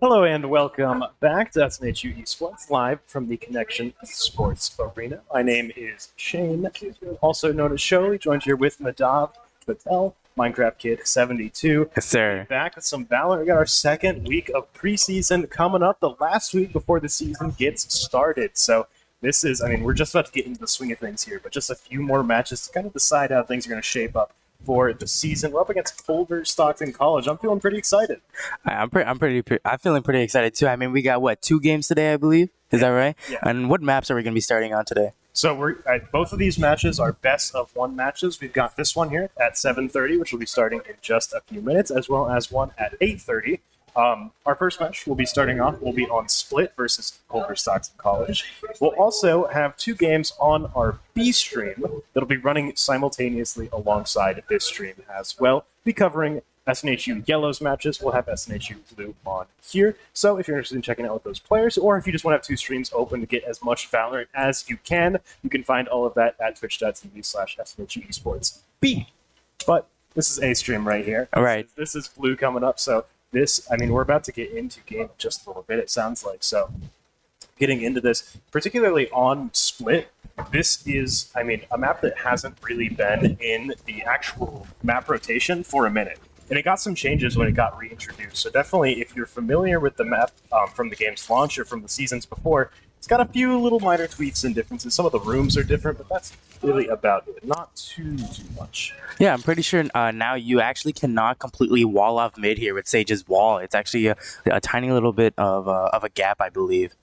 Hello and welcome back to SNHU Esports, live from the Connection Sports Arena. My name is Shane, also known as Showy, joined here with Nadav Patel, Minecraft Kid 72. Yes, sir. Back with some Valorant. We got our second week of preseason coming up, the last week before the season gets started. So this is, we're just about to get into the swing of things here, but just a few more matches to kind of decide how things are going to shape up for the season. We're up against Culver-Stockton College. I'm feeling pretty excited. I'm feeling pretty excited too. I mean, we got what, 2 games today, I believe. Is that right? Yeah. And what maps are we going to be starting on today? So both of these matches are best of one matches. We've got this one here at 7:30, which will be starting in just a few minutes, as well as one at 8:30. Our first match will be starting off. Will be on Split versus Culver-Stockton College. We'll also have 2 games on our B stream that'll be running simultaneously alongside this stream as well. Be covering SNHU Yellow's matches. We'll have SNHU Blue on here. So if you're interested in checking out with those players, or if you just want to have 2 streams open to get as much Valorant as you can find all of that at twitch.tv/SNHU Esports B. But this is A stream right here. All right. This is Blue coming up. So we're about to get into game in just a little bit, it sounds like. So getting into this, particularly on Split, this is, a map that hasn't really been in the actual map rotation for a minute. And it got some changes when it got reintroduced. So definitely, if you're familiar with the map from the game's launch or from the seasons before, it's got a few little minor tweaks and differences. Some of the rooms are different, but that's really about it. Not too much. Yeah, I'm pretty sure now you actually cannot completely wall off mid here with Sage's wall. It's actually a tiny little bit of a gap, I believe.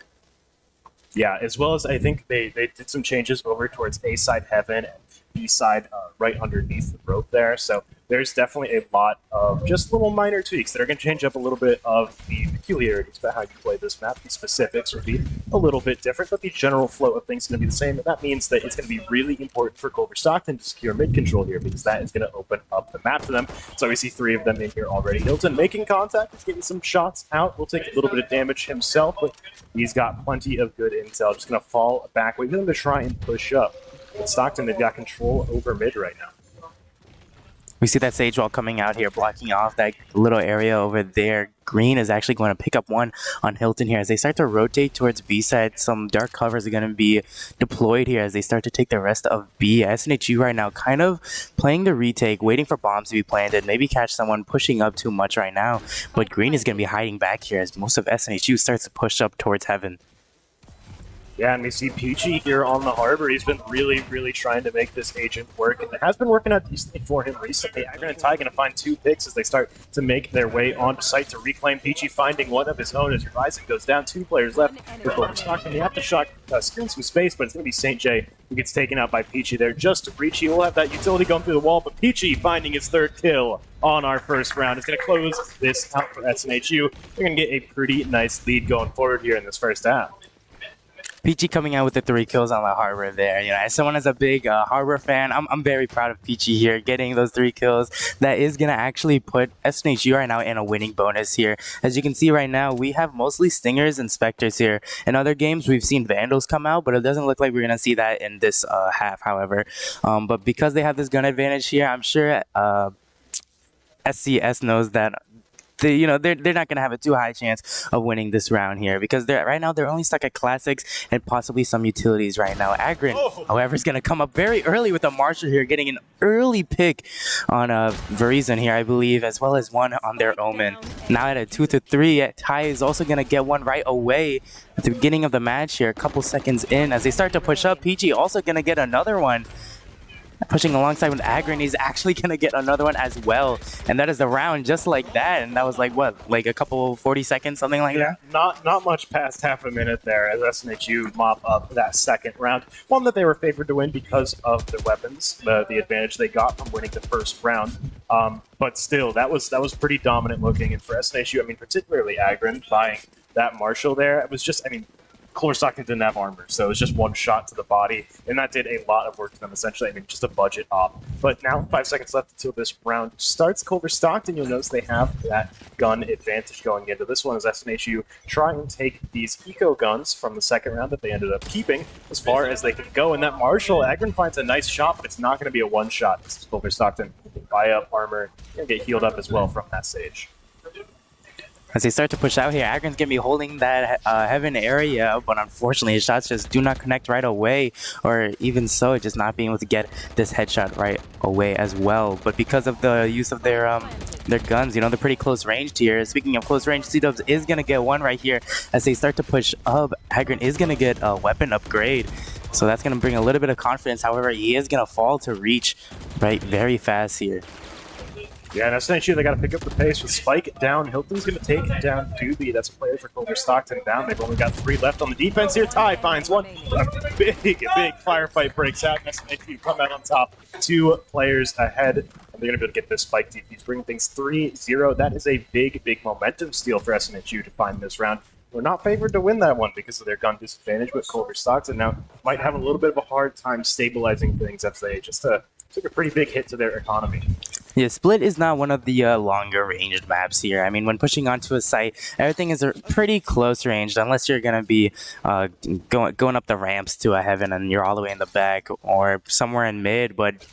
Yeah, as well as I think they did some changes over towards A side Heaven and B side right underneath the rope there. So there's definitely a lot of just little minor tweaks that are going to change up a little bit of the peculiarities about how you play this map. The specifics will be a little bit different, but the general flow of things is going to be the same. And that means that it's going to be really important for Culver-Stockton to secure mid control here, because that is going to open up the map to them. So we see 3 of them in here already. Hilton making contact, he's getting some shots out. Will take a little bit of damage himself, but he's got plenty of good intel. Just going to fall back, waiting for them to try and push up. But Stockton, they've got control over mid right now. We see that Sage wall coming out here, blocking off that little area over there. Green is actually going to pick up one on Hilton here as they start to rotate towards B side. Some dark covers are going to be deployed here as they start to take the rest of B. SNHU right now kind of playing the retake, waiting for bombs to be planted, maybe catch someone pushing up too much right now. But Green is going to be hiding back here as most of SNHU starts to push up towards Heaven. Yeah, and we see Peachy here on the Harbor. He's been really trying to make this agent work, and it has been working out decently for him recently. Agron and Ty going to find 2 picks as they start to make their way onto site to reclaim. Peachy finding one of his own as Horizon goes down. 2 players left for Culver-Stockton. They have to screen some space, but it's going to be St. J who gets taken out by Peachy there. Just to reach, he will have that utility going through the wall, but Peachy finding his 3rd kill on our first round is going to close this out for SNHU. They're going to get a pretty nice lead going forward here in this first half. Peachy coming out with the 3 kills on the Harbor there. As someone as a big Harbor fan, I'm very proud of Peachy here, getting those 3 kills. That is going to actually put SNHU right now in a winning bonus here. As you can see right now, we have mostly Stingers and Spectres here. In other games, we've seen Vandals come out, but it doesn't look like we're going to see that in this half, however. But because they have this gun advantage here, I'm sure SCS knows that they're not going to have a too high chance of winning this round here, because right now they're only stuck at classics and possibly some utilities right now. Agron, however, is going to come up very early with a Marshall here, getting an early pick on Verizon here, I believe, as well as one on their Omen. Now at a 2-3, Ty is also going to get one right away at the beginning of the match here, a couple seconds in. As they start to push up, PG also going to get another one. Pushing alongside with Agron, he's actually going to get another one as well. And that is the round just like that. And that was like, what, like a couple 40 seconds, something like that? Not much past half a minute there as SNHU mop up that second round. One that they were favored to win because of their weapons, the advantage they got from winning the first round. But still, that was pretty dominant looking. And for SNHU, particularly Agron buying that Marshall there, it was just, Culver-Stockton didn't have armor, so it was just one shot to the body, and that did a lot of work to them, essentially. Just a budget op. But now, 5 seconds left until this round starts. Culver-Stockton, you'll notice they have that gun advantage going into this one as SNHU try and take these eco guns from the second round that they ended up keeping as far as they can go. And that Marshall, Agron finds a nice shot, but it's not going to be a one-shot. This is Culver-Stockton buy up armor and get healed up as well from that Sage. As they start to push out here, Agron's going to be holding that heaven area, but unfortunately his shots just do not connect right away, or even so, just not being able to get this headshot right away as well. But because of the use of their guns, you know, they're pretty close ranged here. Speaking of close range, C-Dubs is going to get one right here. As they start to push up, Agron is going to get a weapon upgrade. So that's going to bring a little bit of confidence. However, he is going to fall to reach right very fast here. Yeah, and SNHU, they got to pick up the pace with Spike down. Hilton's going to take down Doobie. That's a player for Culver-Stockton down. They've only got 3 left on the defense here. Ty finds one. A big firefight breaks out. SNHU come out on top. 2 players ahead. And they're going to be able to get this Spike defense, bringing things 3-0. That is a big momentum steal for SNHU to find this round. We're not favored to win that one because of their gun disadvantage, but Culver-Stockton now might have a little bit of a hard time stabilizing things as they just took a pretty big hit to their economy. Yeah, Split is not one of the longer ranged maps here. I mean, when pushing onto a site, everything is pretty close ranged unless you're going to be going up the ramps to a heaven and you're all the way in the back or somewhere in mid. But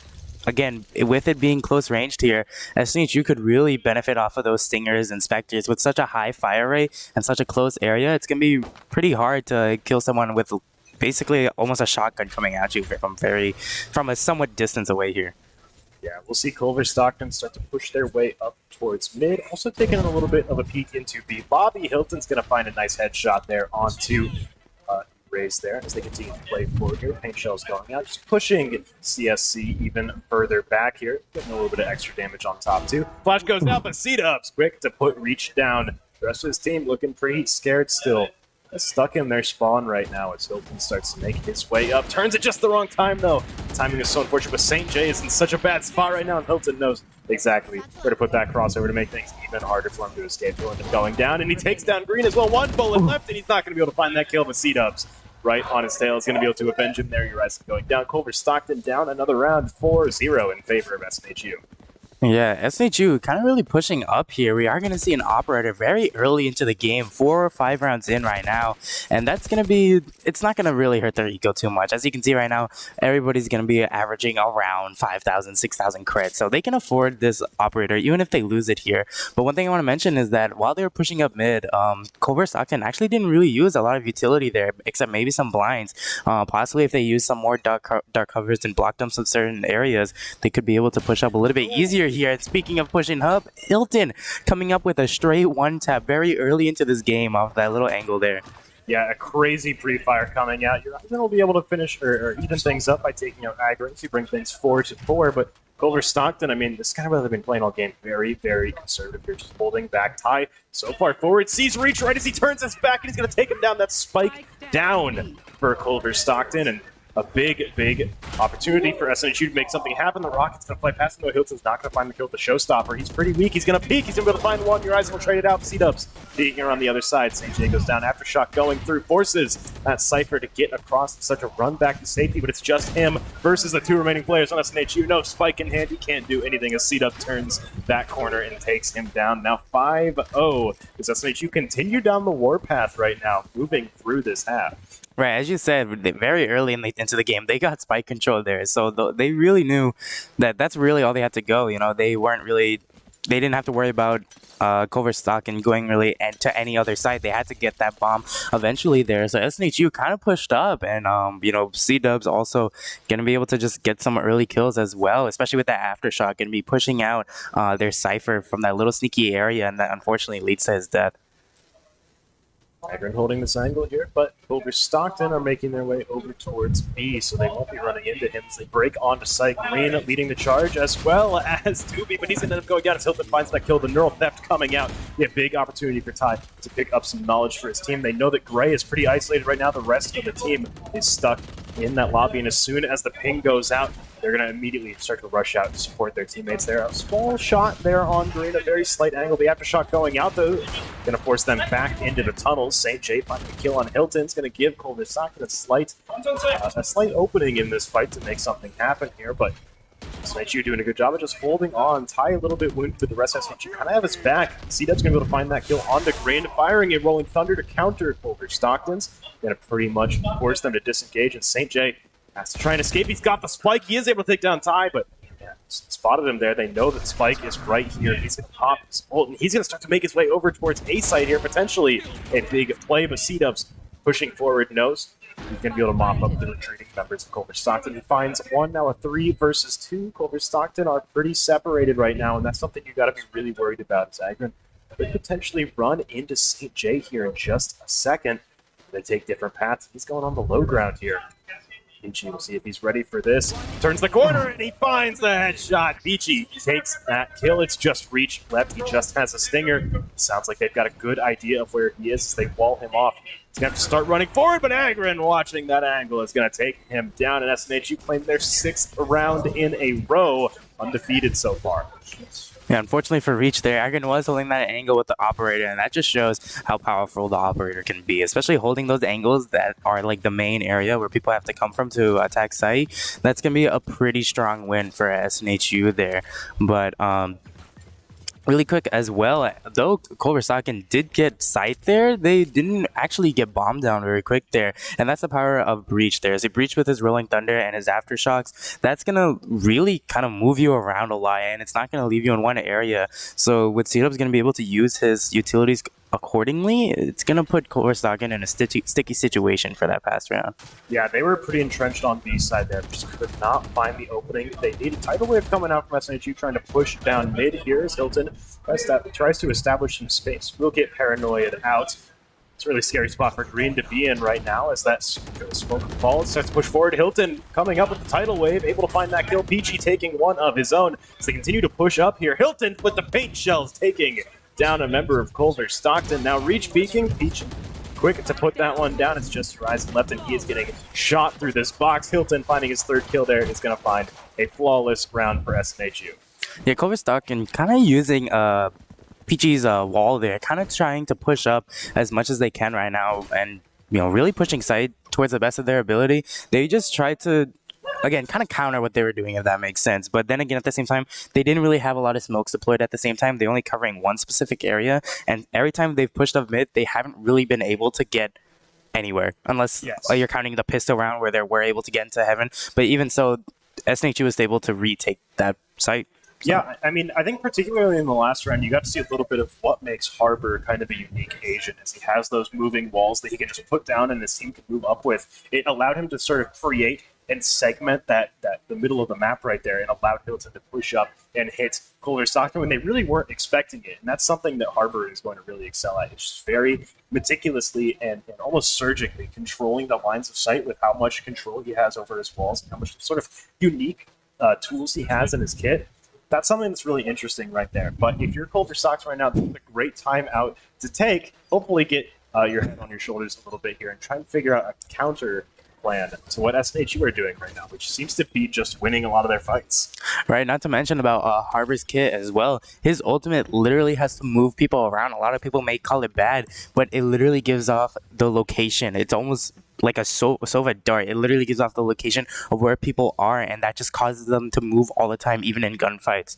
again, with it being close ranged here, SNHU could really benefit off of those Stingers and Spectres. With such a high fire rate and such a close area, it's going to be pretty hard to kill someone with basically almost a shotgun coming at you from a somewhat distance away here. Yeah, we'll see Culver-Stockton start to push their way up towards mid. Also taking a little bit of a peek into B lobby. Hilton's going to find a nice headshot there onto Raze there as they continue to play forward here. Paint shell's going out, just pushing CSC even further back here. Getting a little bit of extra damage on top too. Flash goes out, but C-Dubs quick to put Reach down. The rest of his team looking pretty scared still. Stuck in their spawn right now as Hilton starts to make his way up. Turns at just the wrong time, though. The timing is so unfortunate, but St. J is in such a bad spot right now, and Hilton knows exactly where to put that crossover to make things even harder for him to escape. He'll end up going down, and he takes down Green as well. 1 bullet left, and he's not going to be able to find that kill, but C-Dubs right on his tail is going to be able to avenge him there. Urias going down. Culver-Stockton down another round, 4-0 in favor of SNHU. Yeah, SNHU kind of really pushing up here. We are going to see an operator very early into the game, 4 or 5 rounds in right now. And that's going to be, it's not going to really hurt their ego too much. As you can see right now, everybody's going to be averaging around 5,000, 6,000 crits. So they can afford this operator, even if they lose it here. But one thing I want to mention is that while they were pushing up mid, Culver-Stockton actually didn't really use a lot of utility there, except maybe some blinds. Possibly if they use some more dark covers and block dumps of certain areas, they could be able to push up a little bit easier here. And speaking of pushing up, Hilton coming up with a straight 1-tap very early into this game off that little angle there. Yeah, a crazy pre-fire coming out. You're going to be able to finish or even things up by taking out Agron to bring things 4-4. But Culver-Stockton, I mean, this is kind of what they've been playing all game. Very conservative here, just holding back. Ty so far forward, sees Reach right as he turns his back, and he's going to take him down. That Spike down for Culver-Stockton, and a big opportunity for SNHU to make something happen. The Rocket's going to fly past him, though Hilton's not going to find the kill with the showstopper. He's pretty weak. He's going to peek. He's going to be able to find one. Your eyes will trade it out. C-Dubs peeking around the other side. St. J goes down. Aftershock going through. Forces that Cypher to get across such a run back to safety, but it's just him versus the 2 remaining players on SNHU. No Spike in hand. He can't do anything as C-Dub turns that corner and takes him down. Now 5-0 as SNHU continue down the warpath right now, moving through this half. Right, as you said, very early into the game, they got spike control there. So they really knew that that's really all they had to go. You know, they didn't have to worry about Culver-Stockton going really to any other side. They had to get that bomb eventually there. So SNHU kind of pushed up, and you know, C-Dubs also going to be able to just get some early kills as well, especially with that Aftershock, and be pushing out their Cypher from that little sneaky area, and that unfortunately leads to his death. Agron holding this angle here, but Culver-Stockton are making their way over towards B, so they won't be running into him as they break onto site. Green leading the charge, as well as Doobie, but he's going to end up going down as Hilton finds that kill. The neural theft coming out. Yeah, big opportunity for Ty to pick up some knowledge for his team. They know that Gray is pretty isolated right now. The rest of the team is stuck in that lobby, and as soon as the ping goes out, they're going to immediately start to rush out to support their teammates there. A small shot there on Green, a very slight angle. The Aftershock going out, though, going to force them back into the tunnels. St. J finding a kill on Hilton. It's going to give Culver-Stockton a slight opening in this fight to make something happen here, but SNHU doing a good job of just holding on. Ty a little bit wounded, but the rest of SNHU kind of have his back. C-Dub's going to be able to find that kill onto Green, firing a Rolling Thunder to counter Culver-Stockton's. Going to pretty much force them to disengage, and St. J has to try and escape. He's got the spike. He is able to take down Ty, but yeah, spotted him there. They know that Spike is right here. He's going to pop his ult, and he's going to start to make his way over towards A site here. Potentially a big play, but C-Dubs pushing forward knows he's going to be able to mop up the retreating members of Culver-Stockton. He finds one, now a 3 versus 2. Culver-Stockton are pretty separated right now, and that's something you got to be really worried about. As Agron could potentially run into St. J here in just a second. They take different paths. He's going on the low ground here. Peachy will see if he's ready for this. Turns the corner and he finds the headshot. Peachy takes that kill. It's just reach left. He just has a stinger. Sounds like they've got a good idea of where he is as they wall him off. He's going to have to start running forward, but Agron, watching that angle, is going to take him down. And SNHU claimed their 6th round in a row, undefeated so far. Yeah, unfortunately for Reach there, Agron was holding that angle with the operator, and that just shows how powerful the operator can be, especially holding those angles that are like the main area where people have to come from to attack site. That's going to be a pretty strong win for SNHU there. But really quick as well, though Culver-Stockton did get sight there, they didn't actually get bombed down very quick there, and that's the power of Breach there. As he Breach with his Rolling Thunder and his Aftershocks, that's gonna really kind of move you around a lot, and it's not gonna leave you in one area. So with C-Dub's gonna be able to use his utilities accordingly, it's gonna put Culver-Stockton in a sticky situation for that past round. Yeah, they were pretty entrenched on B side there. Just could not find the opening. They need a tidal wave coming out from SNHU, trying to push down mid here as Hilton tries to establish some space. We'll get Paranoid out. It's a really scary spot for Green to be in right now as that smoke falls, starts to push forward. Hilton coming up with the tidal wave, able to find that kill. Peachy taking one of his own as they continue to push up here. Hilton with the paint shells taking down a member of Culver-Stockton. Now Reach peeking. Peach quick to put that one down. It's just Horizon left, and he is getting shot through this box. Hilton finding his 3rd kill there is going to find a flawless round for SNHU. Yeah, Culver-Stockton kind of using Peachy's wall there, kind of trying to push up as much as they can right now, and really pushing side towards the best of their ability. They just tried to, again, kind of counter what they were doing, if that makes sense. But then again, at the same time, they didn't really have a lot of smokes deployed at the same time. They're only covering one specific area, and every time they've pushed up mid, they haven't really been able to get anywhere, unless you're counting the pistol round where they were able to get into heaven. But even so, SNHU was able to retake that site. Yeah, I mean, I think particularly in the last round, you got to see a little bit of what makes Harbor kind of a unique Asian, as he has those moving walls that he can just put down and his team can move up with. It allowed him to sort of create and segment that the middle of the map right there, and allowed Hilton to push up and hit Culver-Stockton when they really weren't expecting it. And that's something that Harbor is going to really excel at. It's just very meticulously and almost surgically controlling the lines of sight with how much control he has over his walls and how much sort of unique tools he has in his kit. That's something that's really interesting right there. But if you're Culver-Stockton right now, this is a great time out to take. Hopefully get your head on your shoulders a little bit here and try and figure out a counter plan to what SNHU are doing right now, which seems to be just winning a lot of their fights. Right, not to mention about Harbor's kit as well. His ultimate literally has to move people around. A lot of people may call it bad, but it literally gives off the location. It's almost like a Sova dart. It literally gives off the location of where people are, and that just causes them to move all the time, even in gunfights.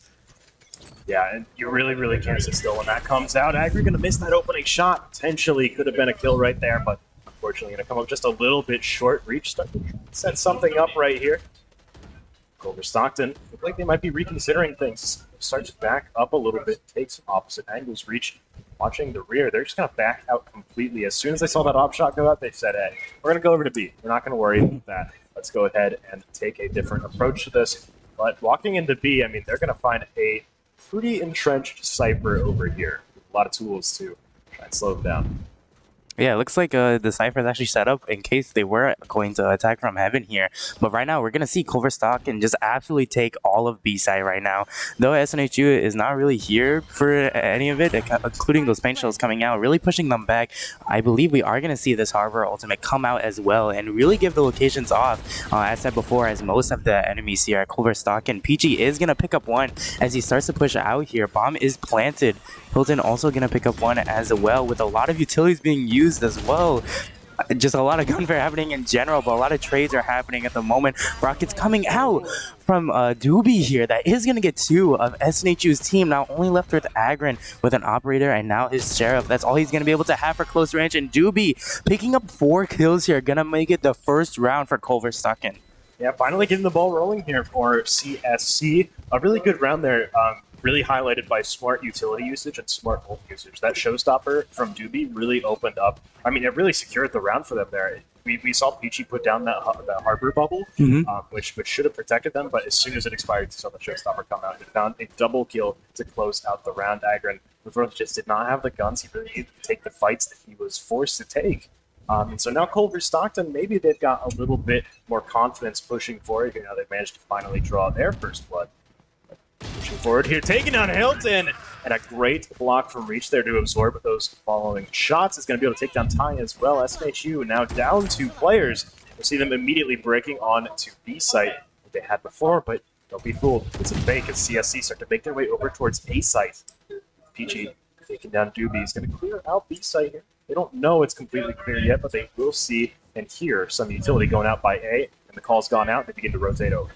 Yeah, and you really, really can't sit still when that comes out. Agri going to miss that opening shot. Potentially could have been a kill right there, but unfortunately going to come up just a little bit short. Reach starting to set something up right here. Culver-Stockton look like they might be reconsidering things. Starts back up a little bit, takes some opposite angles. Reach watching the rear. They're just going to back out completely. As soon as they saw that op shot go out, they said, hey, we're going to go over to B. We're not going to worry about that. Let's go ahead and take a different approach to this. But walking into B, I mean, they're going to find a pretty entrenched Cypher over here. A lot of tools to try and slow them down. Yeah, it looks like the Cypher is actually set up in case they were going to attack from heaven here. But right now, we're going to see Culver-Stockton just absolutely take all of B-side right now. Though SNHU is not really here for any of it, including those paint shells coming out, really pushing them back. I believe we are going to see this Harbor ultimate come out as well and really give the locations off. As said before, as most of the enemies here at Culver-Stockton, PG is going to pick up one as he starts to push out here. Bomb is planted. Hilton also going to pick up one as well, with a lot of utilities being used as well. Just a lot of gunfire happening in general, but a lot of trades are happening at the moment. Rockets coming out from Doobie here. That is going to get two of SNHU's team. Now only left with Agron with an operator and now his Sheriff. That's all he's going to be able to have for close range. And Doobie picking up 4 kills here. Going to make it the first round for Culver-Stockton. Yeah, finally getting the ball rolling here for CSC. A really good round there, really highlighted by smart utility usage and smart ult usage. That showstopper from Doobie really opened up. I mean, it really secured the round for them there. We saw Peachy put down that harbor bubble, which should have protected them, but as soon as it expired, you saw the showstopper come out. It found a double kill to close out the round. Agron just did not have the guns. He really needed to take the fights that he was forced to take. And so now Culver-Stockton, maybe they've got a little bit more confidence pushing forward. You know, they've managed to finally draw their first blood. Pushing forward here, taking down Hilton, and a great block from Reach there to absorb those following shots. Is going to be able to take down Ty as well. SNHU now down 2 players. We'll see them immediately breaking on to B site that they had before, but don't be fooled. It's a fake as CSC start to make their way over towards A site. Peachy taking down Doobie. He's going to clear out B site here. They don't know it's completely clear yet, but they will see and hear some utility going out by A, and the call's gone out. They begin to rotate over.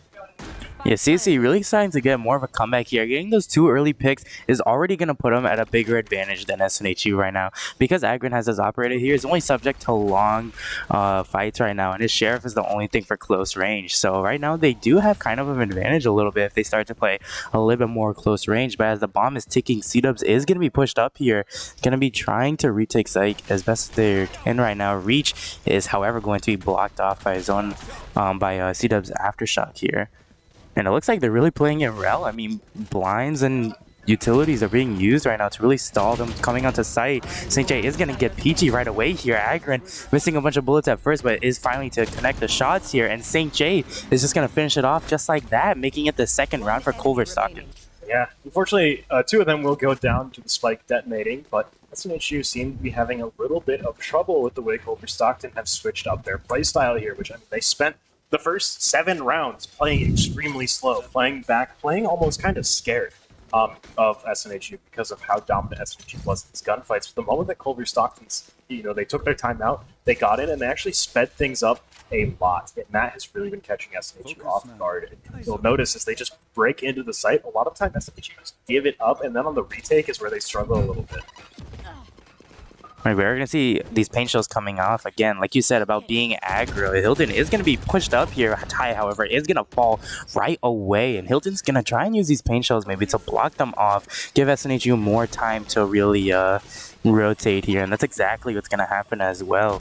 Yeah, CSC really starting to get more of a comeback here. Getting those 2 early picks is already going to put them at a bigger advantage than SNHU right now. Because Agron has his operator here, he's only subject to long fights right now, and his Sheriff is the only thing for close range. So right now they do have kind of an advantage a little bit if they start to play a little bit more close range. But as the bomb is ticking, C-Dubs is going to be pushed up here. Going to be trying to retake site as best as they can right now. Reach is, however, going to be blocked off by his own, by C-Dubs Aftershock here. And it looks like they're really playing it well. I mean, blinds and utilities are being used right now to really stall them coming onto site. St. J is going to get Peachy right away here. Agron missing a bunch of bullets at first, but is finally to connect the shots here. And St. J is just going to finish it off just like that, making it the second round for Culver-Stockton. Yeah, unfortunately, 2 of them will go down to the spike detonating, but SNHU seem to be having a little bit of trouble with the way Culver-Stockton have switched up their playstyle here, which, I mean, they spent the first 7 rounds playing extremely slow, playing back, playing almost kind of scared of SNHU because of how dominant SNHU was in these gunfights. But the moment that Culver-Stockton's, you know, they took their time out, they got in and they actually sped things up a lot, and that has really been catching SNHU off guard. And you'll notice as they just break into the site, a lot of time SNHU just give it up, and then on the retake is where they struggle a little bit. Right, we're going to see these paint shells coming off again. Like you said about being aggro, Hilton is going to be pushed up here. Ty, however, is going to fall right away. And Hilton's going to try and use these paint shells maybe to block them off, give SNHU more time to really rotate here. And that's exactly what's going to happen as well.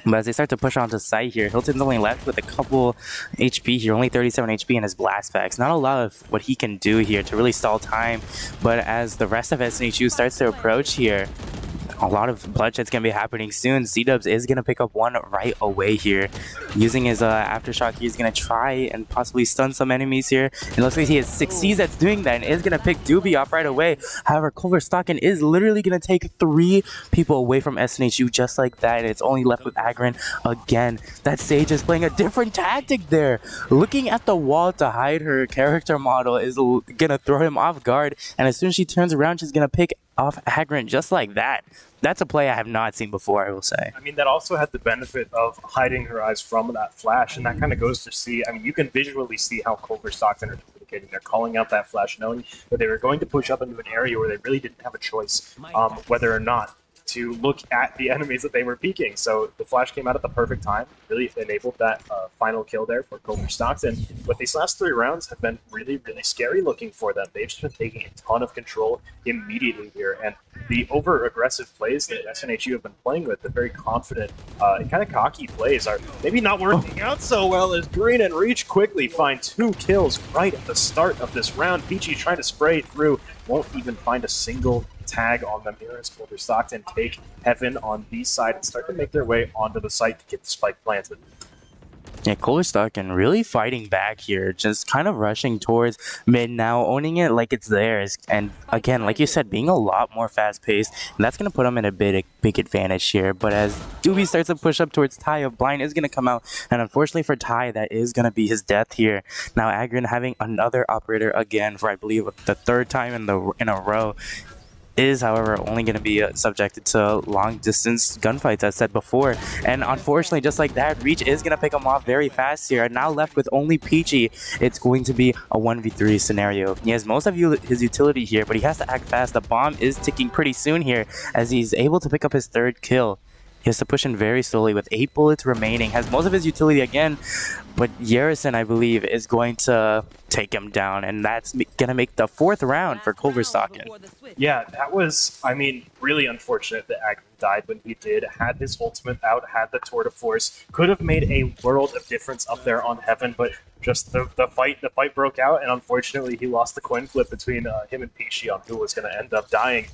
But as they start to push onto site here, Hilton's only left with a couple HP here, only 37 HP in his blast packs. Not a lot of what he can do here to really stall time. But as the rest of SNHU starts to approach here, a lot of bloodshed's gonna be happening soon. C-Dubs is gonna pick up one right away here. Using his Aftershock, he's gonna try and possibly stun some enemies here. And looks like he succeeds at doing that and is gonna pick Doobie off right away. However, Culver-Stockton is literally gonna take 3 people away from SNHU just like that. And it's only left with Agron again. That Sage is playing a different tactic there. Looking at the wall to hide her character model is gonna throw him off guard. And as soon as she turns around, she's gonna pick off Agron just like that. That's a play I have not seen before, I will say. I mean, that also had the benefit of hiding her eyes from that flash, and that kind of goes to see, I mean, you can visually see how Culver-Stockton are communicating. They're calling out that flash, knowing that they were going to push up into an area where they really didn't have a choice whether or not to look at the enemies that they were peeking. So the flash came out at the perfect time, really enabled that final kill there for Culver-Stockton. But these last 3 rounds have been really, really scary looking for them. They've just been taking a ton of control immediately here. And the over-aggressive plays that SNHU have been playing with, the very confident and kind of cocky plays, are maybe not working out so well as Green and Reach quickly find 2 kills right at the start of this round. Peachy trying to spray through, won't even find a single tag on them here as Culver-Stockton take Heaven on B side and start to make their way onto the site to get the spike planted. Yeah, Culver-Stockton really fighting back here, just kind of rushing towards mid now, owning it like it's theirs. And again, like you said, being a lot more fast-paced, and that's going to put them in a big advantage here. But as Doobie starts to push up towards Ty, a blind is going to come out. And unfortunately for Ty, that is going to be his death here. Now, Agron having another operator again for, I believe, the 3rd time in a row. Is, however, only going to be subjected to long-distance gunfights, as said before. And unfortunately, just like that, Reach is going to pick him off very fast here. And now left with only Peachy, it's going to be a 1v3 scenario. He has most of his utility here, but he has to act fast. The bomb is ticking pretty soon here, as he's able to pick up his 3rd kill. He has to push in very slowly with 8 bullets remaining. Has most of his utility again, but Yerison, I believe, is going to take him down, and that's going to make the 4th round for Culver-Stockton. Yeah, that was, I mean, really unfortunate that Agron died when he did. Had his ultimate out, had the tour de force, could have made a world of difference up there on Heaven, but just the fight broke out, and unfortunately he lost the coin flip between him and Peachy on who was going to end up dying.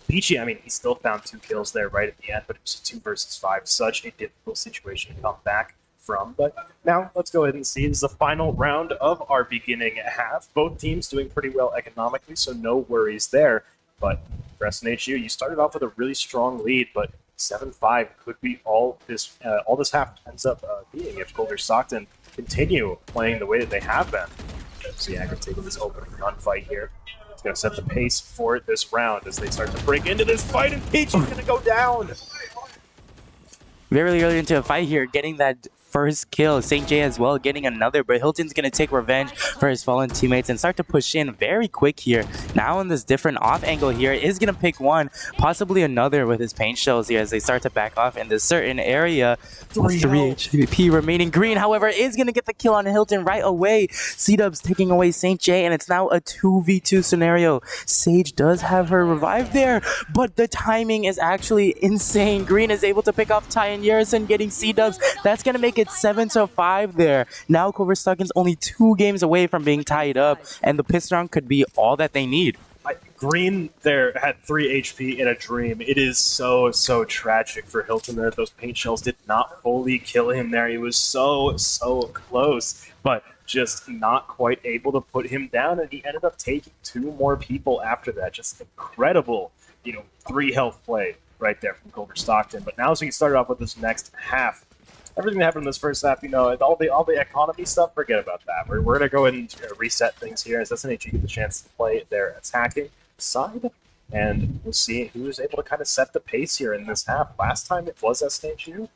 Peachy, I mean, he still found 2 kills there right at the end, but it was a 2 versus 5. Such a difficult situation to come back from. But now let's go ahead and see. This is the final round of our beginning half. Both teams doing pretty well economically, so no worries there. But for SNHU, you started off with a really strong lead, but 7-5 could be all this half ends up being if Culver-Stockton continue playing the way that they have been. See Agron taking this opening gunfight here. It's going to set the pace for this round as they start to break into this fight, and Peach is going to go down. Very early into a fight here, getting that first kill. St. J as well getting another, but Hilton's going to take revenge for his fallen teammates and start to push in very quick here. Now in this different off angle here, is going to pick one, possibly another with his paint shells here as they start to back off in this certain area. 3 HP remaining. Green, however, is going to get the kill on Hilton right away. C-Dub's taking away St. J, and it's now a 2v2 scenario. Sage does have her revive there, but the timing is actually insane. Green is able to pick off Ty and Yerison getting C-Dubs. That's going to make it 7-5 there. Now Culver-Stockton's only 2 games away from being tied up, and the piss round could be all that they need. Green there had 3 HP in a dream. It is so tragic for Hilton there. Those paint shells did not fully kill him there. He was so close, but just not quite able to put him down, and he ended up taking 2 more people after that. Just incredible, 3 health play right there from Culver-Stockton. But now as we started off with this next half, everything that happened in this first half, all the economy stuff, forget about that. We're going to go ahead and reset things here as SNHU get the chance to play their attacking side, and we'll see who is able to kind of set the pace here in this half. Last time it was SNHU.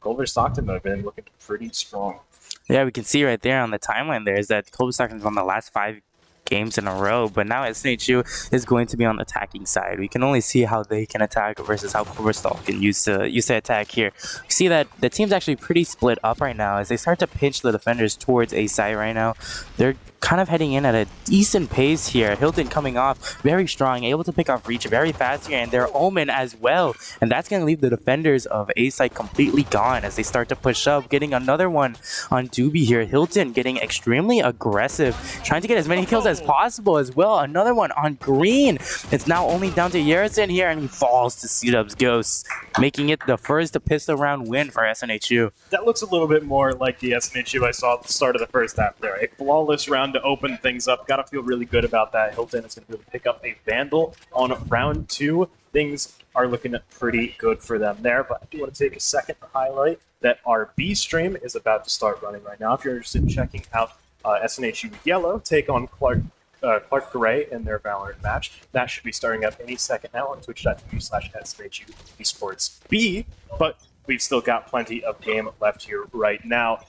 Culver-Stockton have been looking pretty strong. Yeah, we can see right there on the timeline there is that Culver-Stockton's won the last 5 games in a row, but now SNHU is going to be on the attacking side. We can only see how they can attack versus how Culver-Stockton used to attack here. We see that the team's actually pretty split up right now as they start to pinch the defenders towards A side right now. They're kind of heading in at a decent pace here. Hilton coming off very strong, able to pick off Reach very fast here, and their Omen as well. And that's going to leave the defenders of A-side completely gone as they start to push up, getting another one on Doobie here. Hilton getting extremely aggressive, trying to get as many kills as possible as well. Another one on Green. It's now only down to Yerison here, and he falls to C-Dub's Ghost, making it the first pistol round win for SNHU. That looks a little bit more like the SNHU I saw at the start of the first half there. A flawless round to open things up. Gotta feel really good about that. Hilton is going to be able to pick up a Vandal on round 2. Things are looking pretty good for them there, but I do want to take a second to highlight that our B stream is about to start running right now. If you're interested in checking out SNHU Yellow take on Clark Gray in their Valorant match, that should be starting up any second now on twitch.tv/SNHU Esports B, but we've still got plenty of game left here right now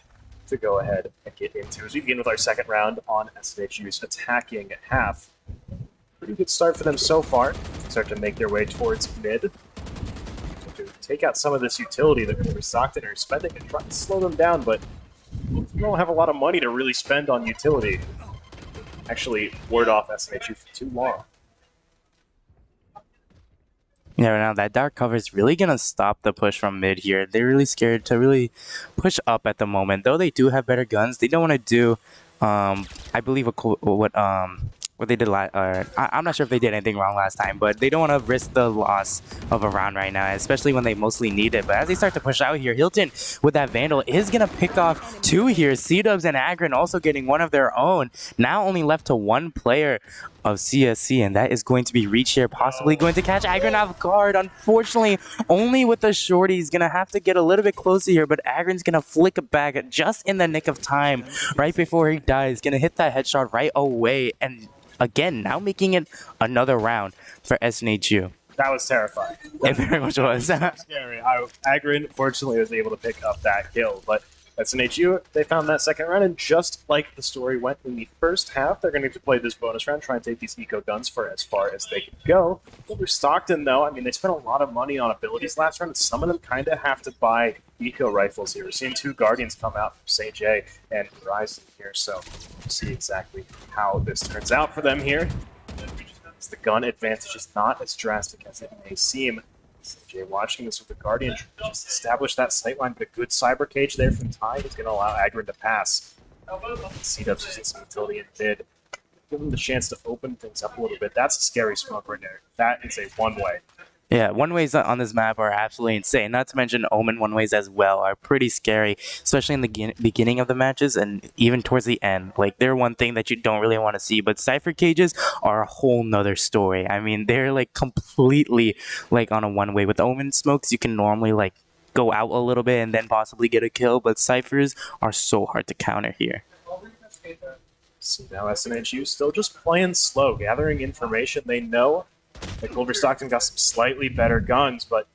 to go ahead and get into as we begin with our second round on SNHU's attacking half. Pretty good start for them so far. Start to make their way towards mid. To take out some of this utility that Culver-Stockton are spending and try to slow them down, but we don't have a lot of money to really spend on utility. Actually, ward off SNHU for too long. Yeah, now that dark cover is really going to stop the push from mid here. They're really scared to really push up at the moment. Though they do have better guns, they don't want to do, I believe, what they did I'm not sure if they did anything wrong last time, but they don't want to risk the loss of a round right now, especially when they mostly need it. But as they start to push out here, Hilton with that Vandal is going to pick off 2 here. C-Dubs and Agron also getting one of their own. Now only left to 1 player of CSC, and that is going to be Reach here, possibly going to catch Agron off guard. Unfortunately, only with the shorty. He's going to have to get a little bit closer here, but Agron's going to flick it back just in the nick of time right before he dies. Going to hit that headshot right away, and again, now making it another round for SNHU. That was terrifying. It very much was. Scary. Agron, fortunately, was able to pick up that kill, but SNHU, they found that second round, and just like the story went in the first half, they're going to play this bonus round, try and take these eco guns for as far as they can go. Culver-Stockton, though, I mean, they spent a lot of money on abilities last round, and some of them kind of have to buy eco rifles here. We're seeing 2 Guardians come out from St. J and Horizon here, so we'll see exactly how this turns out for them here. The gun advantage is not as drastic as it may seem. Jay watching this with the Guardian, just establish that sightline, but a good cyber cage there from Ty is going to allow Agrin to pass. C-Dubs using some utility in mid. Give him the chance to open things up a little bit. That's a scary smoke right there. That is a one-way. Yeah, one-ways on this map are absolutely insane. Not to mention Omen one-ways as well are pretty scary, especially in the beginning of the matches and even towards the end. Like, they're one thing that you don't really want to see, but Cypher cages are a whole nother story. I mean, they're like completely like on a one-way. With Omen smokes, you can normally like go out a little bit and then possibly get a kill, but Cyphers are so hard to counter here. So now SNHU still just playing slow, gathering information. They know that Culver-Stockton got some slightly better guns, but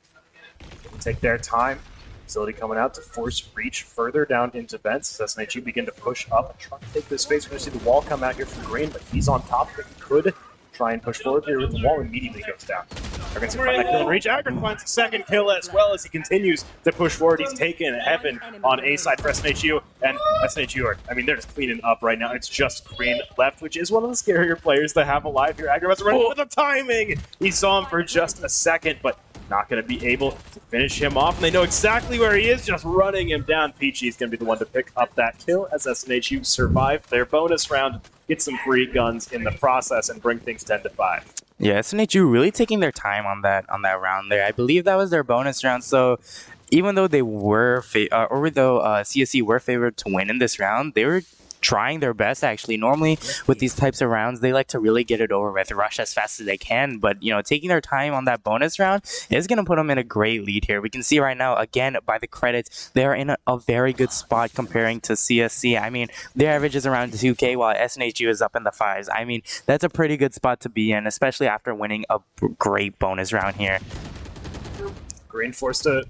they can take their time. Facility coming out to force reach further down into vents as SNHU begin to push up and try to take this space. We're going to see the wall come out here from Green, but he's on top of it. He could try and push forward here with the wall, immediately goes down. They're going to find that kill and reach. Agrin finds a second kill as well as he continues to push forward. He's taken heaven on A side for SNHU, and SNHU are, I mean, they're just cleaning up right now. It's just Green left, which is one of the scarier players to have alive here. Agrin was running with the timing. He saw him for just a second, but not going to be able to finish him off. And they know exactly where he is, just running him down. Peachy is going to be the one to pick up that kill as SNHU survive their bonus round, get some free guns in the process, and bring things 10-5. Yeah, SNHU really taking their time on that round there. I believe that was their bonus round, so even though they were CSC were favored to win in this round, they were trying their best. Actually, normally with these types of rounds, they like to really get it over with, rush as fast as they can, but you know, taking their time on that bonus round is going to put them in a great lead here. We can see right now, again, by the credits, they are in a very good spot comparing to CSC. I mean, their average is around 2k while SNHU is up in the 5s. I mean, that's a pretty good spot to be in, especially after winning a great bonus round here. Green forced to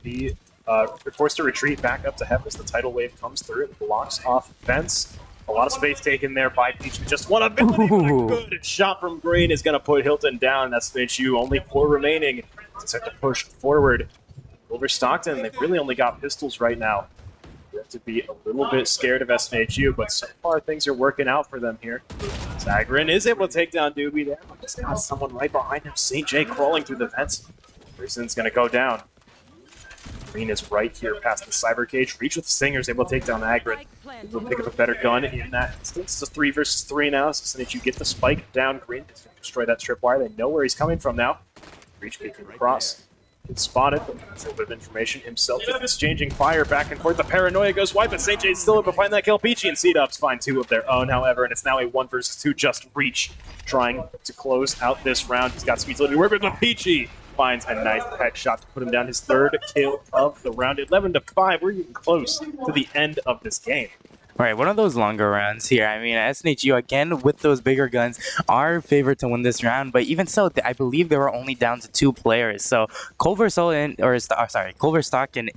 retreat back up to heaven as the tidal wave comes through and blocks off fence. A lot of space taken there by Peach. Just one ability, but a good shot from Green is going to put Hilton down. That's SNHU, only 4 remaining. Just have to push forward. Culver-Stockton, they've really only got pistols right now. You have to be a little bit scared of SNHU, but so far things are working out for them here. Zagrin is able to take down Doobie there. Just got someone right behind him. St. J crawling through the vents. Preseason's going to go down. Green is right here past the cyber cage. Reach with the Stingers, able to take down Agrin. Able to pick up a better gun in that instance. It's a 3 versus 3 now, so that you get the spike down. Green is going to destroy that tripwire. They know where he's coming from now. Reach peeking across. It's spotted, but that's a little bit of information himself. Just exchanging fire back and forth. The paranoia goes wide, but St. J's still up behind that kill. Peachy and C-Dubs find 2 of their own, however, and it's now a 1 versus 2 just Reach trying to close out this round. He's got some utility to work with, but Peachy finds a nice head shot to put him down. His 3rd kill of the round. 11-5. We're getting close to the end of this game. All right, one of those longer rounds here. I mean, SNHU, again, with those bigger guns, are favored to win this round. But even so, I believe they were only down to 2 players. So Culver-Stockton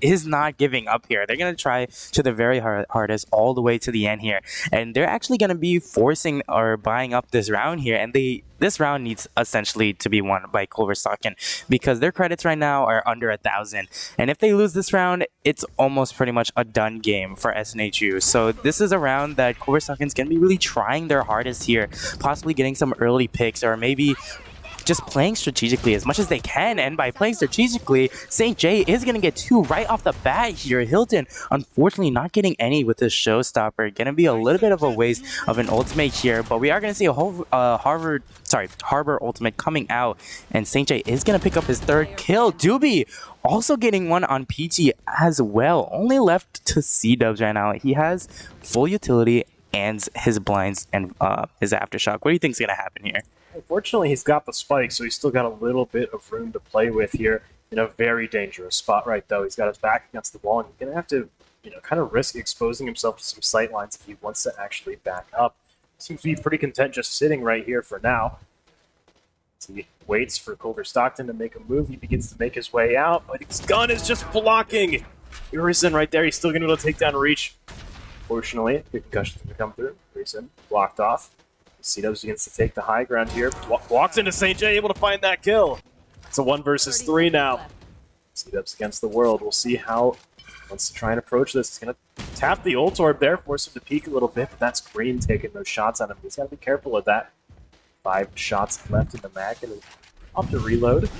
is not giving up here. They're going to try to the very hardest all the way to the end here. And they're actually going to be forcing or buying up this round here. And this round needs essentially to be won by Culver-Stockton because their credits right now are under 1,000. And if they lose this round, it's almost pretty much a done game for SNHU. So this is a round that Culver-Stockton's going to be really trying their hardest here, possibly getting some early picks or maybe just playing strategically as much as they can. And by playing strategically, St. J is going to get 2 right off the bat here. Hilton, unfortunately, not getting any with this showstopper. Going to be a little bit of a waste of an ultimate here, but we are going to see a whole Harbor ultimate coming out, and St. J is going to pick up his 3rd kill. Doobie also getting one on PG as well. Only left to C-Dubs right now. He has full utility and his blinds and his aftershock. What do you think is going to happen here? Unfortunately, he's got the spike, so he's still got a little bit of room to play with here in a very dangerous spot right though. He's got his back against the wall, and he's going to have to, kind of risk exposing himself to some sight lines if he wants to actually back up. Seems to be pretty content just sitting right here for now. So he waits for Culver-Stockton to make a move. He begins to make his way out, but his gun is just blocking Urison right there. He's still going to be able to take down Reach. Fortunately, good concussion to come through. Urison blocked off. C-Dubs begins to take the high ground here. Walks into St. J, able to find that kill. It's a 1 versus 3 now. C-Dubs against the world. We'll see how he wants to try and approach this. He's going to tap the ult orb there, force him to peek a little bit, but that's Green taking those shots at him. He's got to be careful of that. 5 shots left in the mag, and off to reload.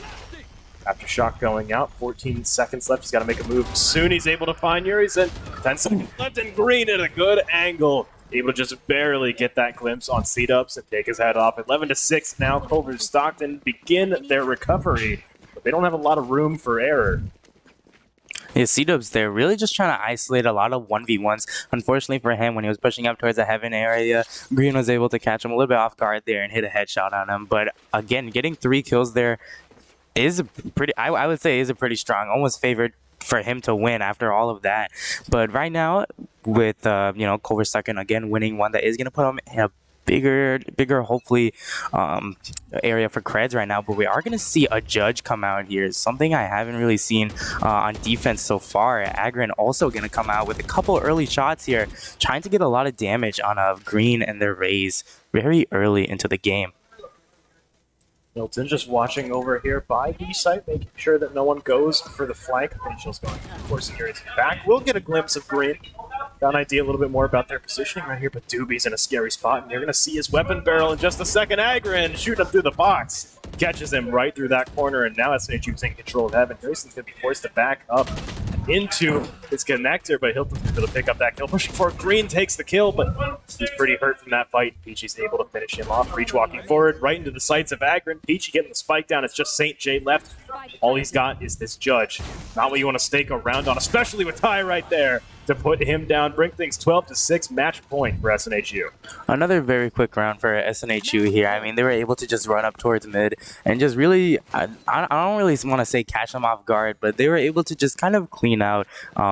Aftershock going out, 14 seconds left. He's got to make a move. Soon he's able to find Urison. 10 seconds left, and Green at a good angle. Able to just barely get that glimpse on C-Dubs and take his head off. 11-6 now. Culver-Stockton begin their recovery, but they don't have a lot of room for error. Yeah, C-Dubs, they're really just trying to isolate a lot of 1v1s. Unfortunately for him, when he was pushing up towards the heaven area, Green was able to catch him a little bit off guard there and hit a headshot on him. But again, getting 3 kills there is pretty, I would say, is a pretty strong, almost favored for him to win after all of that. But right now, with Culver-Stockton again winning one, that is going to put him in a bigger hopefully area for creds right now. But we are going to see a judge come out here, something I haven't really seen on defense so far. Agrin also going to come out with a couple early shots here, trying to get a lot of damage on Green and their Rays very early into the game. Milton just watching over here by B site, making sure that no one goes for the flank. Angel's going to force security back. We'll get a glimpse of Green. Got an idea a little bit more about their positioning right here, but Doobie's in a scary spot, and you're going to see his weapon barrel in just a second. Agrin shooting up through the box. Catches him right through that corner, and now SNHU's in control of heaven. Harrison's going to be forced to back up into his connector, but Hilton's able to pick up that kill. Pushing forward, Green takes the kill, but he's pretty hurt from that fight. Peachy's able to finish him off. Reach walking forward, right into the sights of Agrin. Peachy getting the spike down. It's just St. J left. All he's got is this judge. Not what you want to stake around on, especially with Ty right there to put him down. Bring things 12-6, match point for SNHU. Another very quick round for SNHU here. I mean, they were able to just run up towards mid and just really, I don't really want to say catch them off guard, but they were able to just kind of clean out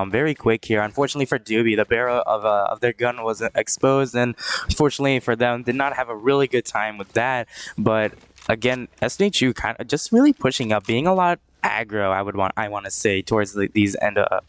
very quick here. Unfortunately for Doobie, the barrel of their gun was exposed, and unfortunately for them, did not have a really good time with that. But again, SNHU kind of just really pushing up, being a lot aggro, I want to say, towards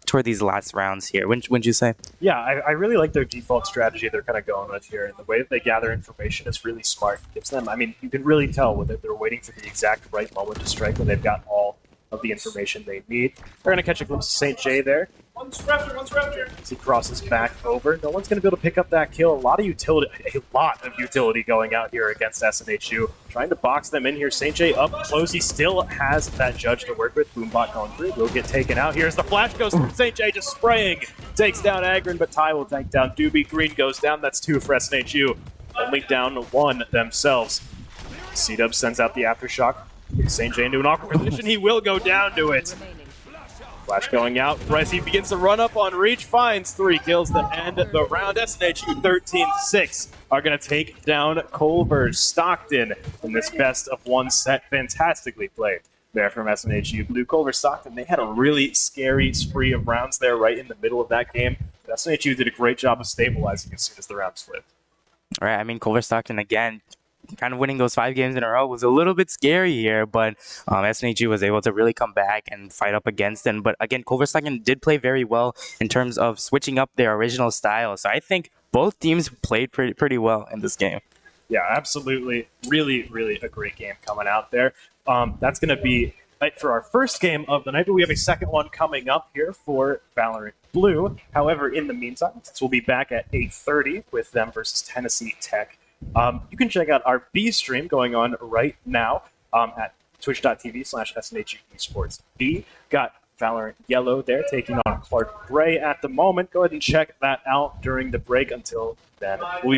toward these last rounds here. Wouldn't you say? Yeah, I really like their default strategy they're kind of going with here, and the way that they gather information is really smart. It gives them, I mean, you can really tell whether they're waiting for the exact right moment to strike when they've got all of the information they need. They're going to catch a glimpse of St. J there. One's Raptor. As he crosses back over, no one's going to be able to pick up that kill. A lot of utility going out here against SNHU. Trying to box them in here. St. J up close. He still has that judge to work with. Boombot going through. Will get taken out. Here's the flash goes through. St. J just spraying. Takes down Agrin, but Ty will take down Doobie. Green goes down. That's 2 for SNHU. Only down 1 themselves. C-Dub sends out the aftershock. St. J into an awkward position. He will go down to it. Flash going out. Bryce, he begins to run up on Reach. Finds 3 kills to end the round. SNHU 13-6 are going to take down Culver-Stockton in this best of 1 set. Fantastically played there from SNHU. Blue Culver-Stockton, they had a really scary spree of rounds there right in the middle of that game. But SNHU did a great job of stabilizing as soon as the rounds flipped. All right, I mean, Culver-Stockton, again, kind of winning those 5 games in a row was a little bit scary here, but SNHU was able to really come back and fight up against them. But again, Culver-Stockton did play very well in terms of switching up their original style. So I think both teams played pretty well in this game. Yeah, absolutely. Really, really a great game coming out there. That's going to be it for our first game of the night, but we have a second one coming up here for Valorant Blue. However, in the meantime, since we'll be back at 8:30 with them versus Tennessee Tech, you can check out our B stream going on right now at twitch.tv/SNHU Esports B. Got Valorant Yellow there taking on Clark Gray at the moment. Go ahead and check that out during the break. Until then, we'll be